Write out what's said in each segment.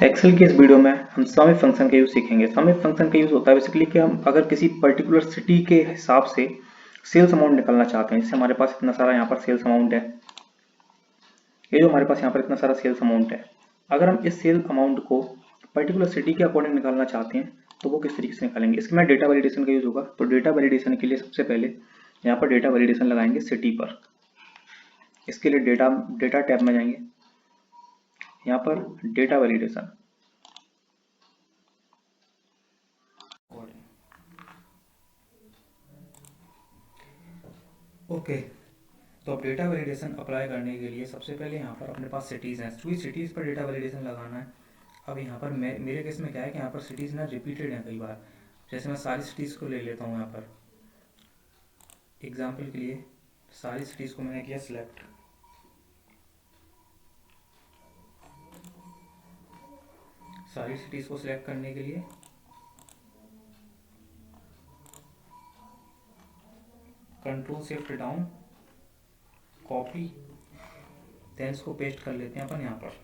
Excel के इस video में हम सम इफ फंक्शन का यूज सीखेंगे। सम इफ फंक्शन का यूज होता है बेसिकली कि हम अगर किसी पर्टिकुलर सिटी के हिसाब से सेल्स अमाउंट निकालना चाहते हैं। जैसे हमारे पास इतना सारा यहाँ पर सेल्स अमाउंट है, ये जो हमारे पास यहाँ पर इतना सारा सेल्स अमाउंट है, अगर हम इस सेल अमाउंट को पर्टिकुलर सिटी के अकॉर्डिंग निकालना चाहते हैं तो वो किस तरीके से निकालेंगे। इसके में डेटा वैलिडेशन का यूज होगा। तो डेटा वैलिडेशन के लिए सबसे पहले यहाँ पर डेटा वैलिडेशन लगाएंगे सिटी पर। इसके लिए डेटा टैब में जाएंगे, यहाँ पर डेटा वैलिडेशन, ओके। तो अब डेटा वैलिडेशन अप्लाई करने के लिए सबसे पहले यहाँ पर अपने पास सिटीज़ हैं, तो सिटीज़ पर डेटा वैलिडेशन लगाना है। अब यहाँ पर मेरे केस में क्या है कि यहाँ पर सिटीज़ ना रिपीटेड हैं कई बार। जैसे मैं सारी सिटीज़ को ले लेता हूँ, यहाँ पर एग्जाम्पल के लिए सारी सिटीज़ को मैंने किया सिलेक्ट। सारी सिटीज़ को सिलेक्ट करने के लिए control shift down, copy, then इसको पेस्ट कर लेते हैं अपन यहाँ पर।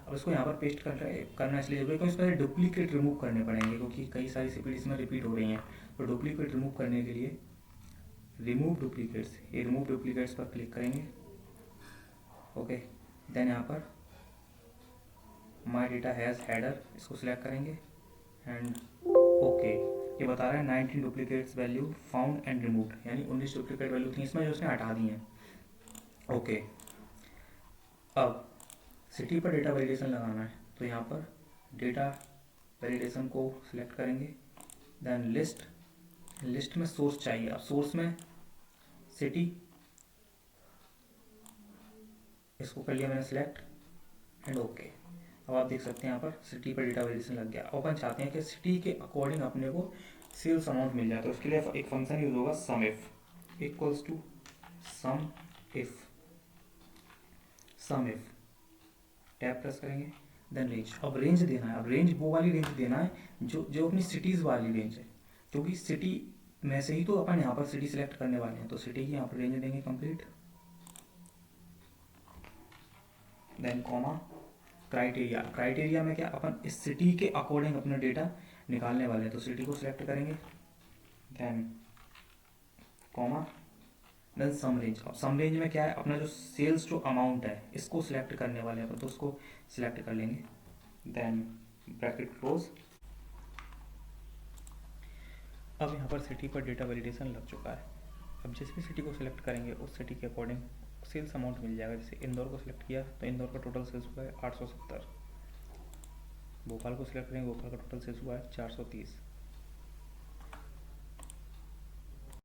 अब इसको यहाँ पर पेस्ट करना इसलिए जरूरी है क्योंकि इसमें डुप्लीकेट रिमूव करने पड़ेंगे, क्योंकि कई सारी सिटीज़ में रिपीट हो रही हैं। तो डुप्लीकेट रिमूव करने के लिए रिमूव डुप्लीकेट्स, ये रिमूव डुप्लीकेट्स पर क्लिक करेंगे। ओके, देन यहाँ पर माई डेटा हैज़ हेडर, इसको सिलेक्ट करेंगे एंड ओके। ये बता रहा है 19 duplicates value found and removed, यानी 19 डुप्लीकेट वैल्यू थी इसमें जो उसने हटा दी हैं। ओके, अब सिटी पर डेटा वैलिडेशन लगाना है तो यहाँ पर डेटा वैलिडेशन को सिलेक्ट करेंगे, देन लिस्ट में सोर्स चाहिए। अब सोर्स में सिटी, इसको कर लिया मैंने सिलेक्ट एंड ओके। अब आप देख सकते हैं यहाँ पर सिटी पर डेटा वैलिडेशन लग गया। अब अपन चाहते हैं कि सिटी के अकॉर्डिंग अपने को सेल्स अमाउंट मिल जाए, तो उसके लिए एक फंक्शन यूज होगा sum if equals to sum if tab press करेंगे, देन रेंज। अब रेंज देना है, अब रेंज वो वाली रेंज देना है जो अपनी सिटीज़ वाली रेंज है, क्योंकि सिटी में से ही तो अपन यहाँ पर सिटी सिलेक्ट करने वाले हैं। तो सिटी की यहाँ पर रेंज देंगे complete, then comma criteria. Criteria में क्या, अपन इस सिटी के अकॉर्डिंग अपना डेटा निकालने वाले हैं, तो सिटी को सिलेक्ट करेंगे, then comma, then some range. अब सम रेंज में क्या है, अपना जो सेल्स जो अमाउंट है इसको सिलेक्ट करने वाले हैं, तो उसको सिलेक्ट कर लेंगे, देन ब्रैकेट क्लोज। अब यहाँ पर सिटी पर डेटा वैलिडेशन लग चुका है। अब जिस भी सिटी को सिलेक्ट करेंगे उस सिटी के अकॉर्डिंग सेल्स अमाउंट मिल जाएगा। जैसे इंदौर को सिलेक्ट किया तो इंदौर का टोटल सेल्स हुआ है 870। भोपाल को सिलेक्ट करेंगे, भोपाल का टोटल सेल्स हुआ है 430।